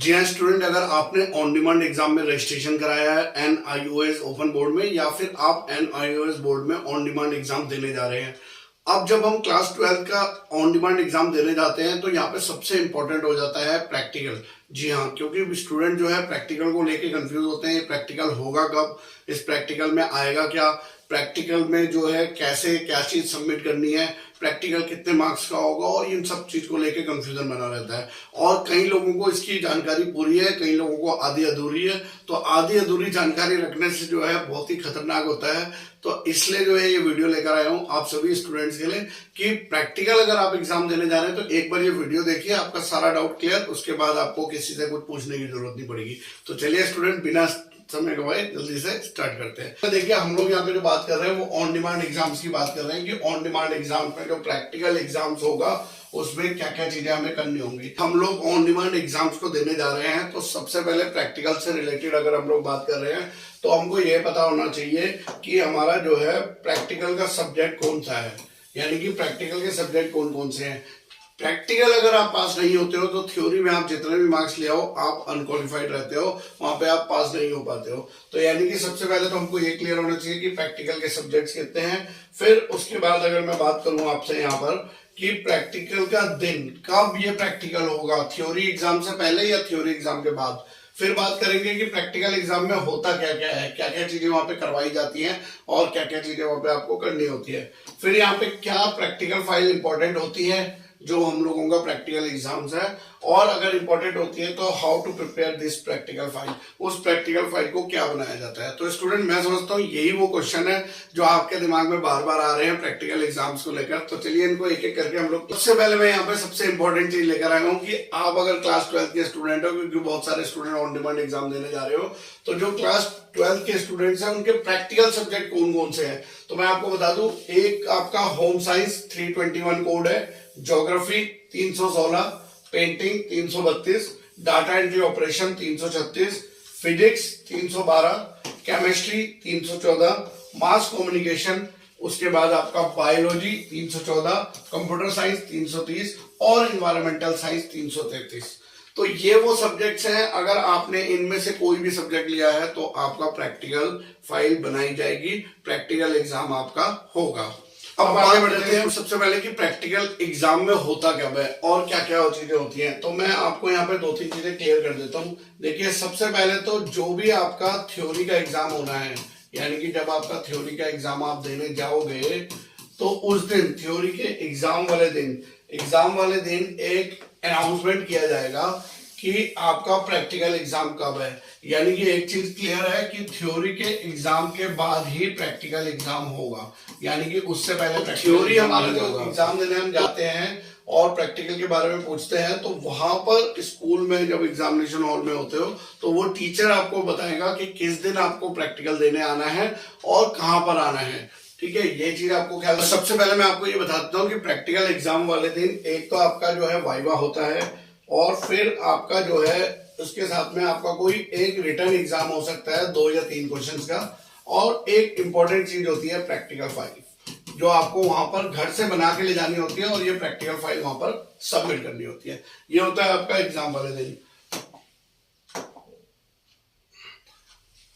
जी हाँ स्टूडेंट, अगर आपने ऑन डिमांड एग्जाम में रजिस्ट्रेशन कराया है NIOS ओपन बोर्ड में या फिर आप NIOS बोर्ड में ऑन डिमांड एग्जाम देने जा रहे हैं। अब जब हम क्लास 12 का ऑन डिमांड एग्जाम देने जाते हैं तो यहाँ पे सबसे इंपॉर्टेंट हो जाता है प्रैक्टिकल। जी हाँ, क्योंकि स्टूडेंट जो है प्रैक्टिकल को लेके कंफ्यूज होते हैं, प्रैक्टिकल होगा कब, इस प्रैक्टिकल में आएगा क्या, प्रैक्टिकल में जो है कैसे क्या चीज सबमिट करनी है, प्रैक्टिकल कितने मार्क्स का होगा, और इन सब चीज को लेके कंफ्यूजन बना रहता है। और कई लोगों को इसकी जानकारी पूरी है, कई लोगों को आधी अधूरी है। तो आधी अधूरी जानकारी रखने से जो है बहुत ही खतरनाक होता है। तो इसलिए जो है ये वीडियो लेकर आया हूँ आप सभी स्टूडेंट्स के लिए कि प्रैक्टिकल अगर आप एग्जाम देने जा रहे हैं तो एक बार ये वीडियो देखिए, आपका सारा डाउट क्लियर, उसके बाद आपको किसी से कुछ पूछने की जरूरत नहीं पड़ेगी। तो चलिए स्टूडेंट, बिना समय गवाए जल्दी से स्टार्ट करते हैं। तो देखिए, हम लोग यहाँ पे जो बात कर रहे हैं वो ऑन डिमांड एग्जाम्स की बात कर रहे हैं कि ऑन डिमांड एग्जाम में जो प्रैक्टिकल एग्जाम्स होगा उसमें क्या क्या चीजें हमें करनी होंगी। हम लोग ऑन डिमांड एग्जाम्स को देने जा रहे हैं तो सबसे पहले प्रैक्टिकल से रिलेटेड अगर हम लोग बात कर रहे हैं तो हमको ये पता होना चाहिए कि हमारा जो है प्रैक्टिकल का सब्जेक्ट कौन सा है, यानी कि प्रैक्टिकल के सब्जेक्ट कौन कौन से हैं। प्रैक्टिकल अगर आप पास नहीं होते हो तो थ्योरी में आप जितने भी मार्क्स ले आओ आप अनक्वालिफाइड रहते हो, वहां पे आप पास नहीं हो पाते हो। तो यानी कि सबसे पहले तो हमको ये क्लियर होना चाहिए कि प्रैक्टिकल के सब्जेक्ट्स कितने हैं। फिर उसके बाद अगर मैं बात करूं आपसे यहाँ पर कि प्रैक्टिकल का दिन कब ये प्रैक्टिकल होगा, थ्योरी एग्जाम से पहले या थ्योरी एग्जाम के बाद। फिर बात करेंगे कि प्रैक्टिकल एग्जाम में होता क्या क्या है, क्या क्या चीजें वहां पे करवाई जाती हैं और क्या क्या चीजें वहां पे आपको करनी होती है। फिर यहाँ पे क्या प्रैक्टिकल फाइल इंपॉर्टेंट होती है जो हम लोगों का प्रैक्टिकल एग्जाम्स है, और अगर इंपॉर्टेंट होती है तो how to prepare this practical file, उस प्रैक्टिकल फाइल को क्या बनाया जाता है। तो स्टूडेंट, मैं समझता हूँ यही वो क्वेश्चन है जो आपके दिमाग में बार बार आ रहे हैं प्रैक्टिकल एग्जाम्स को लेकर। तो चलिए इनको एक एक करके हम लोग, सबसे पहले मैं यहाँ पे सबसे इंपॉर्टेंट चीज लेकर आया हूँ कि आप अगर क्लास 12 के स्टूडेंट हो, क्योंकि बहुत सारे स्टूडेंट ऑन डिमांड एग्जाम देने जा रहे हो, तो जो क्लास 12 के स्टूडेंट्स हैं उनके प्रैक्टिकल सब्जेक्ट कौन कौन से हैं। तो मैं आपको बता दूं, एक आपका होम साइंस 321 कोड है, geography 316, painting 332, data entry operation 336, physics 312, chemistry 314, mass communication, उसके बाद आपका बायोलॉजी 314, कंप्यूटर साइंस 330 और इन्वायरमेंटल साइंस 333। तो ये वो सब्जेक्ट्स हैं, अगर आपने इनमें से कोई भी सब्जेक्ट लिया है तो आपका प्रैक्टिकल फाइल बनाई जाएगी, प्रैक्टिकल एग्जाम आपका होगा। अब आगे बढ़ते हैं सबसे पहले कि प्रैक्टिकल एग्जाम में होता क्या है और क्या क्या चीजें होती हैं। तो मैं आपको यहाँ पे दो तीन चीजें क्लियर कर देता हूँ। देखिए, सबसे पहले तो जो भी आपका थ्योरी का एग्जाम होना है, यानी कि जब आपका थ्योरी का एग्जाम आप देने जाओगे तो उस दिन थ्योरी के एग्जाम वाले दिन एक अनाउंसमेंट किया जाएगा कि आपका प्रैक्टिकल एग्जाम कब है। यानी कि एक चीज क्लियर है कि थ्योरी के एग्जाम के बाद ही प्रैक्टिकल एग्जाम होगा, यानी कि उससे पहले थ्योरी हमारे जो एग्जाम देने हम जाते हैं और प्रैक्टिकल के बारे में पूछते हैं तो वहां पर स्कूल में जब एग्जामिनेशन हॉल में होते हो तो वो टीचर आपको बताएगा कि किस दिन आपको प्रैक्टिकल देने आना है और कहां पर आना है। ठीक है, ये चीज आपको ख्याल। सबसे पहले मैं आपको ये बताता हूँ कि प्रैक्टिकल एग्जाम वाले दिन एक तो आपका जो है वाइवा होता है, और फिर आपका जो है उसके साथ में आपका कोई एक रिटर्न एग्जाम हो सकता है 2 या 3 क्वेश्चंस का, और एक इंपॉर्टेंट चीज होती है प्रैक्टिकल फाइल जो आपको वहां पर घर से बना के ले जानी होती है और ये प्रैक्टिकल फाइल वहां पर सबमिट करनी होती है। ये होता है आपका एग्जाम वाले दिन।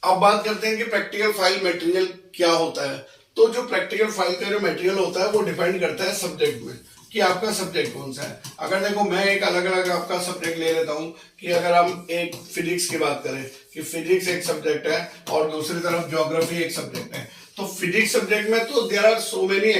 अब बात करते हैं कि प्रैक्टिकल फाइल मटेरियल क्या होता है। तो जो प्रैक्टिकल फाइल का जो मटेरियल होता है वो डिपेंड करता है सब्जेक्ट में कि आपका सब्जेक्ट कौन सा है। अगर देखो, मैं एक अलग अलग आपका सब्जेक्ट ले लेता हूं कि अगर हम एक फिजिक्स की बात करें कि फिजिक्स एक सब्जेक्ट है और दूसरी तरफ ज्योग्राफी एक सब्जेक्ट है, तो फिजिक्स सब्जेक्ट में तो there are so many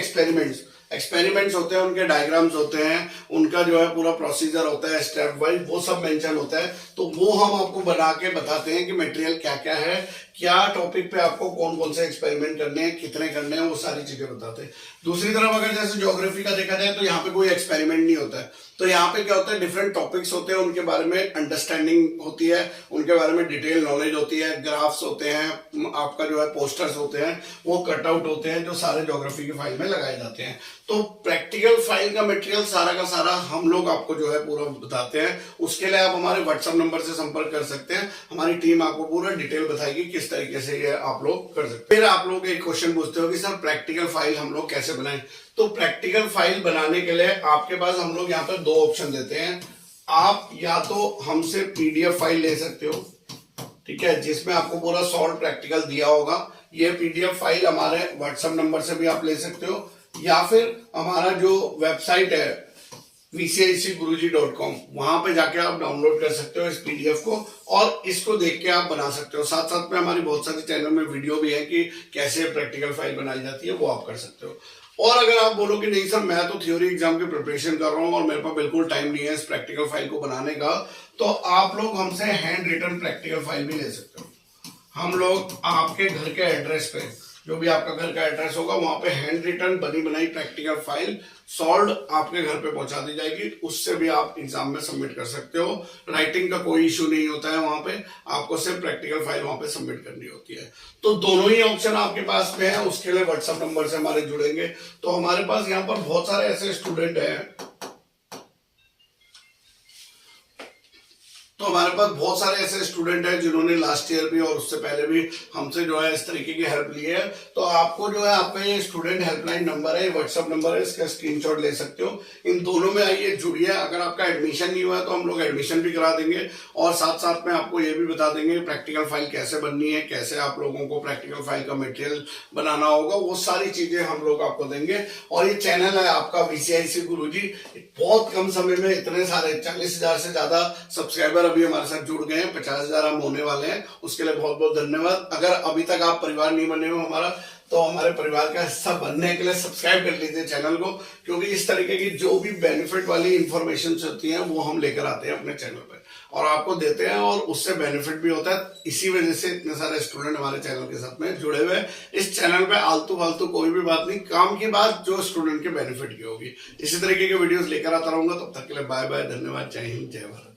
experiments होते हैं, उनके डायग्राम्स होते हैं, उनका जो है पूरा प्रोसीजर होता है स्टेप वाइज, वो सब मेंशन होता है। तो वो हम आपको बना के बताते हैं कि मटेरियल क्या क्या है, क्या टॉपिक पे आपको कौन कौन से एक्सपेरिमेंट करने हैं, कितने करने हैं, वो सारी चीजें बताते हैं। दूसरी तरफ अगर जैसे ज्योग्राफी का देखा जाए तो यहाँ पे कोई एक्सपेरिमेंट नहीं होता है। तो यहाँ पे क्या होता है, डिफरेंट टॉपिक्स होते हैं, उनके बारे में अंडरस्टैंडिंग होती है, उनके बारे में डिटेल नॉलेज होती है, ग्राफ्स होते हैं, आपका जो है पोस्टर्स होते हैं, वो कटआउट होते हैं जो सारे ज्योग्राफी की फाइल में लगाए जाते हैं। तो प्रैक्टिकल फाइल का मटेरियल सारा का सारा हम लोग आपको जो है पूरा बताते हैं। उसके लिए आप हमारे व्हाट्सएप नंबर से संपर्क कर सकते हैं, हमारी टीम आपको पूरा डिटेल बताएगी किस तरीके से ये आप लोग कर सकते हैं। फिर आप लोग एक क्वेश्चन पूछते हो कि सर प्रैक्टिकल फाइल हम लोग कैसे बनाएं। तो प्रैक्टिकल फाइल बनाने के लिए आपके पास हम लोग यहाँ पर 2 ऑप्शन देते हैं। आप या तो हमसे पीडीएफ फाइल ले सकते हो, ठीक है, जिसमें आपको पूरा सॉल्व प्रैक्टिकल दिया होगा। ये पीडीएफ फाइल हमारे व्हाट्सएप नंबर से भी आप ले सकते हो, या फिर हमारा जो वेबसाइट है vcicguruji.com, वहां पे जाके आप डाउनलोड कर सकते हो इस पीडीएफ को, और इसको देख के आप बना सकते हो। साथ साथ में हमारी बहुत सारी चैनल में वीडियो भी है कि कैसे प्रैक्टिकल फाइल बनाई जाती है, वो आप कर सकते हो। और अगर आप बोलो कि नहीं सर मैं तो थ्योरी एग्जाम की प्रिपरेशन कर रहा हूँ और मेरे पास बिल्कुल टाइम नहीं है इस प्रैक्टिकल फाइल को बनाने का, तो आप लोग हमसे हैंड रिटन प्रैक्टिकल फाइल भी ले सकते हो। हम लोग आपके घर के एड्रेस पे, जो भी आपका घर का एड्रेस होगा, वहां पे हैंड रिटन बनी बनाई प्रैक्टिकल फाइल सॉल्व आपके घर पे पहुंचा दी जाएगी। उससे भी आप एग्जाम में सबमिट कर सकते हो। राइटिंग का कोई इशू नहीं होता है, वहां पे आपको सिर्फ प्रैक्टिकल फाइल वहां पे सबमिट करनी होती है। तो दोनों ही ऑप्शन आपके पास में है। उसके लिए व्हाट्सएप नंबर से हमारे जुड़ेंगे। तो हमारे पास यहाँ पर बहुत सारे ऐसे स्टूडेंट हैं, तो हमारे पास बहुत सारे ऐसे स्टूडेंट हैं जिन्होंने लास्ट ईयर भी और उससे पहले भी हमसे जो है इस तरीके की हेल्प ली है। तो आपको जो है आपका ये स्टूडेंट हेल्पलाइन नंबर है, व्हाट्सएप नंबर है, इसका स्क्रीनशॉट ले सकते हो। इन दोनों में आइए जुड़िए। अगर आपका एडमिशन नहीं हुआ है तो हम लोग एडमिशन भी करा देंगे, और साथ साथ में आपको ये भी बता देंगे प्रैक्टिकल फाइल कैसे बननी है, कैसे आप लोगों को प्रैक्टिकल फाइल का मटेरियल बनाना होगा, वो सारी चीजें हम लोग आपको देंगे। और ये चैनल है आपका वीसीआईसी गुरुजी। बहुत कम समय में इतने सारे 40,000 से ज्यादा सब्सक्राइबर अभी हमारे साथ जुड़ गए हैं। 50,000 हम होने वाले हैं, उसके लिए बहुत बहुत धन्यवाद। अगर अभी तक आप परिवार नहीं बने हो हमारा, तो हमारे परिवार का हिस्सा बनने के लिए सब्सक्राइब कर लीजिए चैनल को, क्योंकि इस तरीके की जो भी बेनिफिट वाली इंफॉर्मेशन होती है वो हम लेकर आते हैं अपने चैनल पर और आपको देते हैं, और उससे बेनिफिट भी होता है। इसी वजह से इतने सारे स्टूडेंट हमारे चैनल के साथ में जुड़े हुए हैं। इस चैनल पे आलतू फालतू कोई भी बात नहीं, काम की बात जो स्टूडेंट के बेनिफिट की होगी। इसी तरीके के वीडियोस लेकर आता रहूंगा। तब तक के लिए बाय बाय, धन्यवाद, जय हिंद, जय भारत।